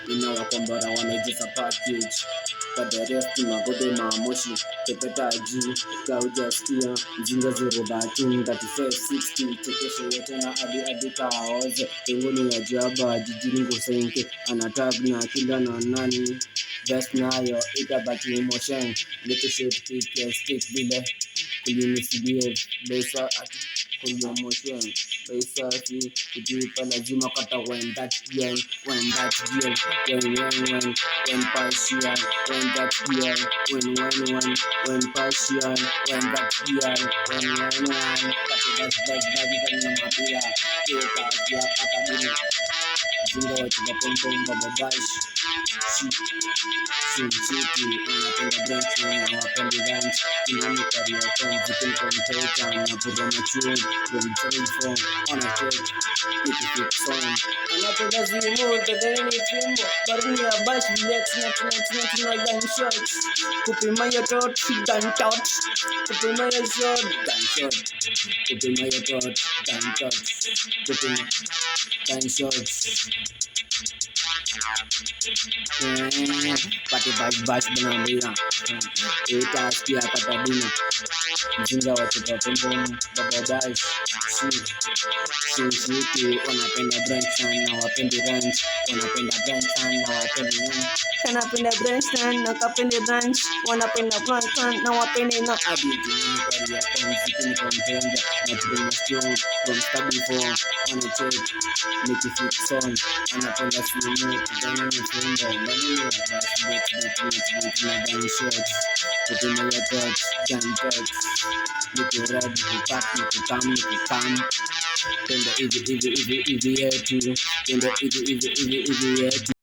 inawakombora wanajiza package but the rest magode mamoshi tepetaji kaujasikia mzinga 013 3560 chekesho yote na hadi kaoze tengoni ya jaba jijini ngosenke anatag na kila na nani best nayo itabaki emotion little shit pick stick vile kulinisibie besa ati kulia emotion besa si kujipa lazima kata when that girl when passion when that girl when passion when that girl when kati na mapia keka ya kata bila zinga wachika pompom bababash City, unapenda branch na wapendi ranch kinani karia tom vikin kompeta na burama chuo from telephone on a check it song anapenda zimu tadeni fimbo baruni ya bash relax na gunshot kupima ya tot gunshot kupima ya shot gunshot kupima ya tot gunshot kupima gunshot pati bash banambia itaskia katabina mzinga watoto pombo bababash shiti wanapenda branch na wapendi ranch wanapenda branch na wapendi ranch kanapenda branch na kapenda ranch wanapenda branch na wapendi na abiti ni karia konzikini kontenja na tuna strong from study for on a check make it song anapenda simu kudana ni fumbo mani ya bash na gunshot kupima ya touch gun touch niko ready kukam tenda hivi yetu tenda hivi yetu